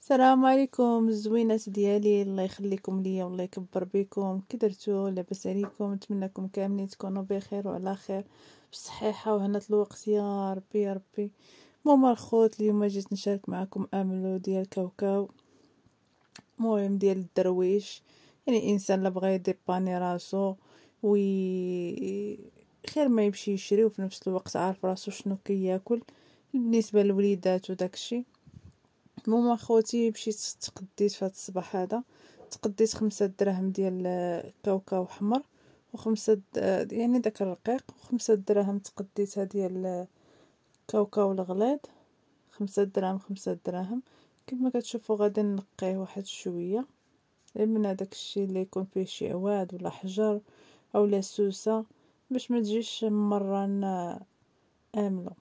السلام عليكم الزوينات ديالي، الله يخليكم ليا والله يكبر بكم. كي درتو؟ لاباس عليكم؟ نتمنىكم كاملين تكونوا بخير وعلى خير بالصحيحه وهنا الوقت يا ربي يا ربي. ماما الخوت، اليوم جيت نشارك معكم املو ديال كاوكاو، مهم ديال الدرويش. يعني انسان لا بغى يديباني راسو وي خير ما يمشي يشري وفي نفس الوقت عارف راسو شنو كياكل. بالنسبه للوليدات وداكشي، ماما خوتي مشيت تقديت في هاد الصباح هذا، تقديت 5 دراهم ديال كاوكاو حمر يعني داك الرقيق، و5 دراهم تقديتها ديال كاوكاو الغليظ. 5 دراهم 5 دراهم. كما كتشوفوا غادي نقيه واحد شويه من هداك الشيء اللي يكون فيه شي عواد ولا حجر اولا سوسه باش ما تجيش مران املو.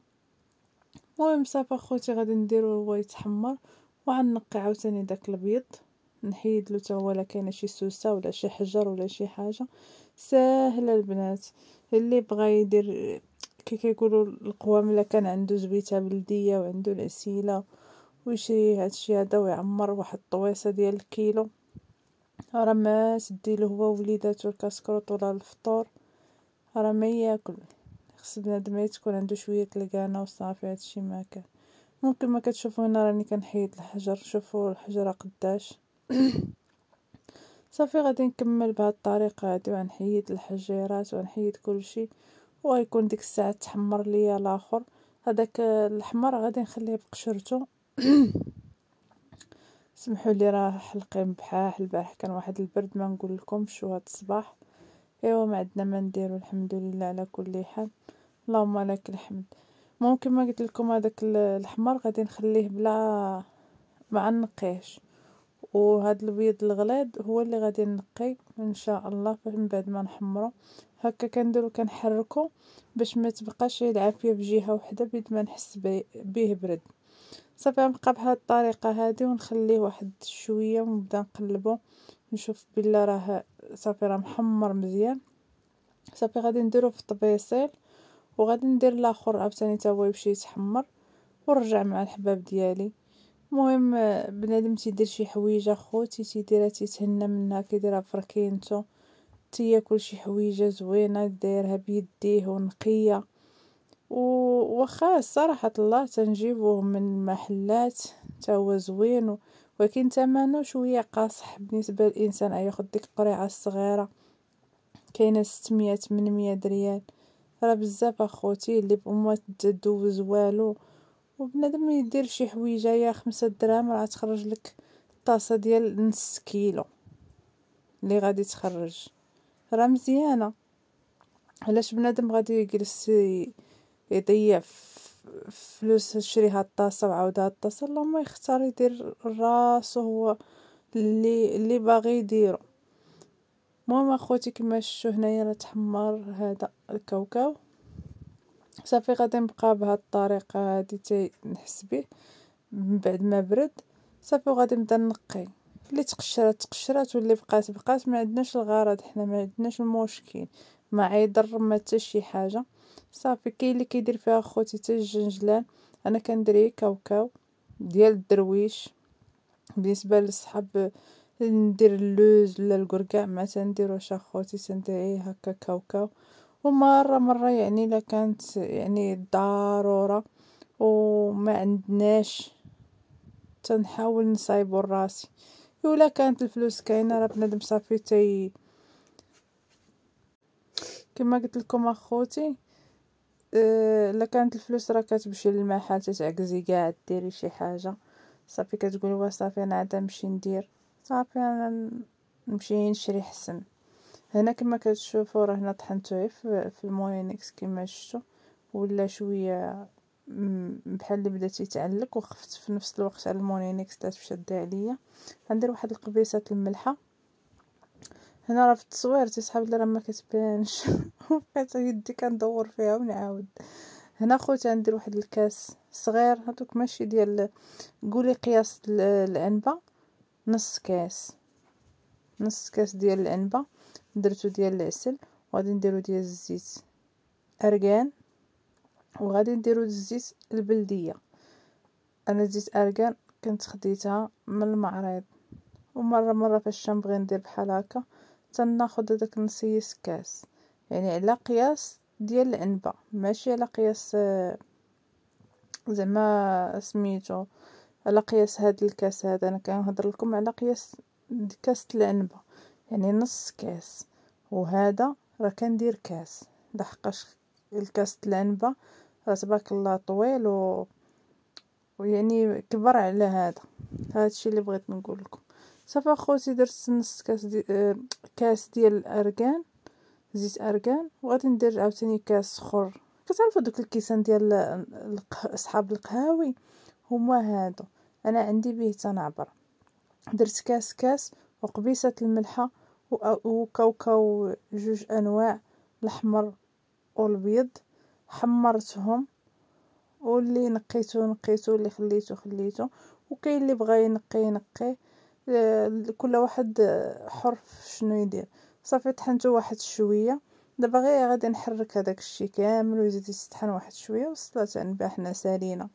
المهم صافي اخوتي غادي نديرو هو يتحمر وغنقي عاوتاني داك الابيض، نحيدلو تا هو لا كاينه شي سوسه ولا شي حجر ولا شي حاجه ساهله البنات. اللي بغى يدير كي كيقولوا القوام، الا كان عنده زبيته بلديه وعنده العسيله ويشري هادشي هذا ويعمر واحد الطويصه ديال الكيلو، راه ما تديله هو ووليداتو الكاسكروط ولا الفطور، راه ما ياكل. خص بنادم تكون عنده شويه الكانه وصافي، هادشي ما كان. ممكن ما كتشوفوا هنا راني كنحيد الحجر، شوفوا الحجره قداش. صافي غادي نكمل بهاد الطريقه هادي وغنحيد الحجيرات وغنحيد كلشي، وغيكون ديك الساعه تحمر ليا الاخر. هذاك الاحمر غادي نخليه بقشرته. سمحوا لي راه حلقي بحاح البارح كان واحد البرد ما نقول لكمش، وهاد الصباح ايوا ما عندنا ما نديرو، الحمد لله على كل حال، اللهم لك الحمد. ممكن ما قلت لكم هذاك الاحمر غادي نخليه بلا ما نقيهش، وهاد البيض الغليظ هو اللي غادي نقي ان شاء الله من بعد ما نحمرو. هكا كنديرو كنحركو باش ما تبقاش العافيه بجهه وحده بيد ما نحس به برد. صافي غنبقى بهاد الطريقه هادي ونخليه واحد شويه ونبدا نقلبو نشوف بلا راه صافي راه محمر مزيان. صافي غادي نديرو في الطبيصيل وغادي ندير الاخر عاوتاني تا هو يمشي يتحمر ونرجع مع الحباب ديالي. المهم بنادم تيدير شي حويجه خوتي تيديرها تيتهنى منها، كيديرها فركينتو تياكل شي حويجه زوينه دايرها بيديه ونقيه. وخا الصراحه الله تنجيبوه من محلات تا هو زوين، ولكن ثمنه شويه قاصح بالنسبه للانسان ياخذ ديك القريعه الصغيره، كاينه 600 800 ريال، راه بزاف اخوتي اللي بأمه تدوز والو. وبنادم يدير شي حويجه يا 5 دراهم راه تخرج لك طاسه ديال نص كيلو اللي غادي تخرج، راه مزيانه. علاش بنادم غادي يجلس يضيع فلوس يشري هاد الطاسه وعاود هاد الطاسه؟ اللهم يختار يدير راسو هو اللي باغي يديرو. المهم اخوتي كما شفتوا هنايا راه تحمر هذا الكاوكاو. صافي غادي نبقى بهاد الطريقه هادي نحس به من بعد ما برد. صافي وغادي نبدا نقي، اللي تقشرات واللي بقات ما عندناش الغرض، حنا ما عندناش المشكل، ما يضر ما حتى شي حاجه. صافي كاين اللي كيدير فيها خوتي حتى الجنجلان، انا كندير كاوكاو ديال الدرويش. بالنسبه للصحاب ندير اللوز ولا الكركاع ما تنديروش اخوتي، تندير هكا كاوكاو. ومره يعني الا كانت يعني ضروره وما عندناش تنحاول نصايبو راسي، ولا كانت الفلوس كاينه راه بنادم صافي كما قلت لكم اخوتي. الا كانت الفلوس راه كتمشي للمحل تتعكزي كاع ديري شي حاجه، صافي كتقولي وا صافي انا عاد نمشي ندير، صافي انا نمشي نشري حسن. هنا كما كتشوفوا راه هنا طحنته غير في الموينكس كما شفتوا، ولا شويه بحال اللي بدا تيتعلق، وخفت في نفس الوقت على المونينكس تاش شاده عليا. غندير واحد القبيصه الملحه. هنا راه في التصوير تيسحاب لي راه ما كتبانش بقيت يدي كندور فيها ونعاود. هنا خوتي غندير واحد الكاس صغير، هذوك ماشي ديال، قولي قياس العنبه، نص كاس ديال العنبه درتو ديال العسل، وغادي نديرو ديال الزيت ارغان، وغادي نديرو الزيت البلديه. انا زيت ارغان كنت خديتها من المعرض. ومره فاش نبغي ندير بحال هكا تناخد هداك نصيص كاس، يعني على قياس ديال العنبه، ماشي على قياس زعما سميتو على قياس هاد الكاس هذا. انا كنهضر لكم على قياس كاس العنبه، يعني نص كاس. وهذا راه كندير كاس لحقاش الكاس العنبه راه تبارك الله طويل ويعني كبر على هادشي اللي بغيت نقول لكم. صافي اخوتي درت نص كاس ديال الاركان، زيت اركان. وغادي ندير عاوتاني كاس اخر. كتعرفوا دوك الكيسان ديال اصحاب القهاوي هما هادو، انا عندي به تنعبر. درت كاس وقبيصه الملحه وكاوكاو جوج انواع، الاحمر والابيض، حمرتهم. واللي نقيتو واللي خليتو. وكاين اللي بغى ينقي كل واحد حر شنو يدير. صافي طحنتو واحد شويه. دابا غير غادي نحرك هذاك الشيء كامل ويزيد يستحن واحد شويه وصلات عنبه حنا سالينا.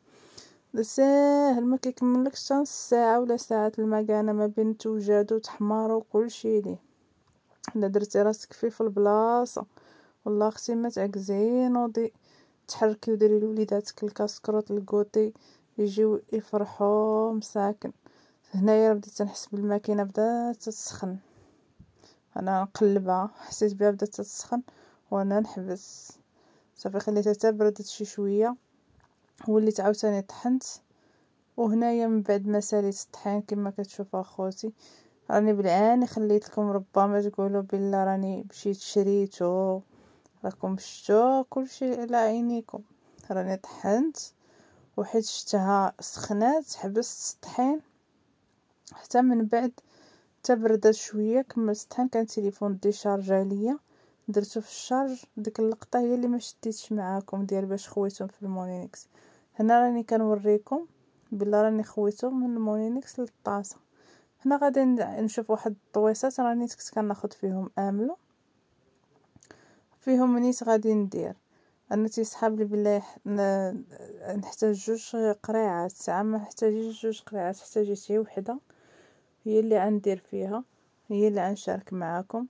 ساهل ما كيكملكش حتى نص ساعه ولا ساعه المكانه ما بين توجاد وتحمار وكلشي ليه. الا درتي راسك في البلاصه والله اختي ما تعكزين ودي تحركي وديري لوليداتك الكاسكروط الكوتي يجيو يفرحوا مساكن. هنايا بديت نحس بالماكينه بدات تسخن، انا نقلبها حسيت بها بدات تسخن وانا نحبس. صافي خليتها تبردت شي شويه وليت عاوتاني طحنت. وهنايا من بعد ما ساليت الطحين كما كتشوفوا اخوتي راني بالعاني خليت لكم، ربما تقولوا بالله راني مشيت شريتو، راكم شفتوا كلشي على عينيكم. راني طحنت وحيت شتها سخنات حبست الطحين حتى من بعد تبردت شويه. كملت الطحين كان تليفون ديشارج عليا درتو في الشارج. ديك اللقطه هي اللي ما شديتش معاكم ديال باش خويتهم في المونينكس. هنا راني كنوريكم بلا راني خويتو من المونينكس للطاسه. هنا غادي نشوف واحد الطويسات راني كنت كناخذ فيهم املو فيهم نيت غادي ندير. انا تيسحاب لي بالله نحتاج جوج قريعات، ساعه ما احتاجيش جوج قريعات احتاجيت هي وحده هي اللي غندير فيها، هي اللي غنشارك معاكم.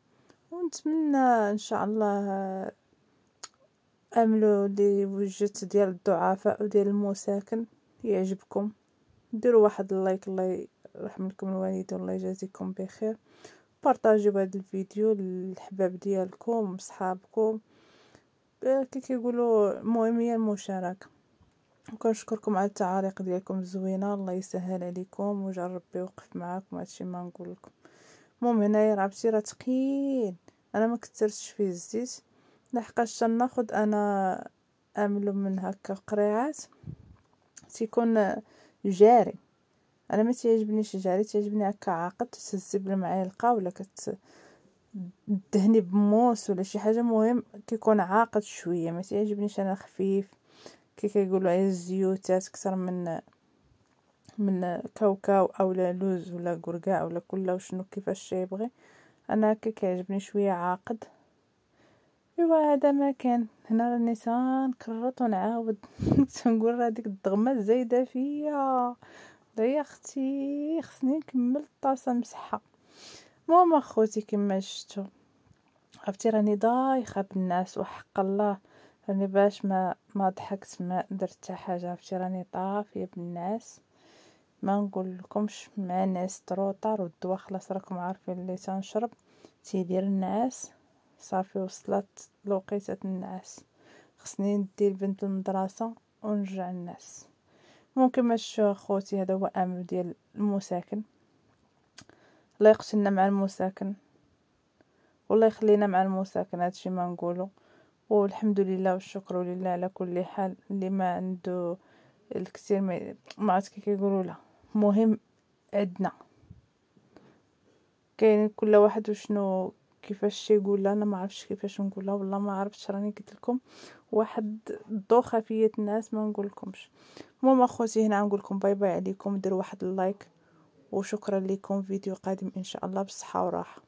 ونتمنى ان شاء الله املو اللي وجدت ديال الضعفاء وديال المساكن يعجبكم. ديروا واحد اللايك، الله يرحم لكم الوالدين والله يجازيكم بخير. بارطاجيو هذا الفيديو للحباب ديالكم صحابكم كي كيقولوا. المهم هي المشاركه. وكنشكركم على التعاليق ديالكم الزوينه، الله يسهل عليكم ويجعل ربي يوقف معاكم. هادشي ما نقول لكم. المهم هنايا راه راه ثقيل، انا ما كثرتش فيه الزيت لحقاش تناخذ انا املو من هكا قريعات تيكون جاري. انا ما تيعجبنيش جاري، تعجبني هكا عاقد تهزي بالمعلقه ولا دهني بموس ولا شي حاجه. مهم كيكون عاقد شويه، ما تعجبنيش انا خفيف كي كيقولوا عليه الزيوتات اكثر من كاوكاو او لوز ولا قرقاع ولا كل شنو كيفاش يبغي. انا هكا كيعجبني شويه عاقد. ايوا هذا ما كان. هنا راني تنكرط ونعاود تنقول راه ديك الضغمه زايده فيا. لا يا اختي خصني نكمل الطاسه مسحه. المهم اخوتي كما شفتوا عرفتي راني ضايخه بالناس وحق الله راني باش ما ضحكت ما درت حتى حاجه. عرفتي راني طافيه بالناس ما نقول لكمش مع ناس تروطار والدواء خلاص راكم عارفين اللي تنشرب تيدير النعاس. صافي وصلت لوقيته النعاس خصني ندير بنت المدرسه ونرجع الناس. ممكن ما شفتوا اخوتي هذا هو امل ديال المساكن. الله يقتلنا مع المساكن والله يخلينا مع المساكن. هادشي ما نقوله. والحمد لله والشكر لله على كل حال. اللي ما عنده الكثير ما عرفت كي كيقولوا له مهم عندنا كاين كل واحد وشنو كيفاش يقول. انا ما عرفتش كيفاش نقولها والله ما عرفتش. راني قلت لكم واحد الدوخه فيا الناس ما نقول لكمش. المهم اخوتي هنا نقول لكم باي باي عليكم. ديروا واحد اللايك وشكرا لكم. فيديو قادم ان شاء الله بالصحه وراحه.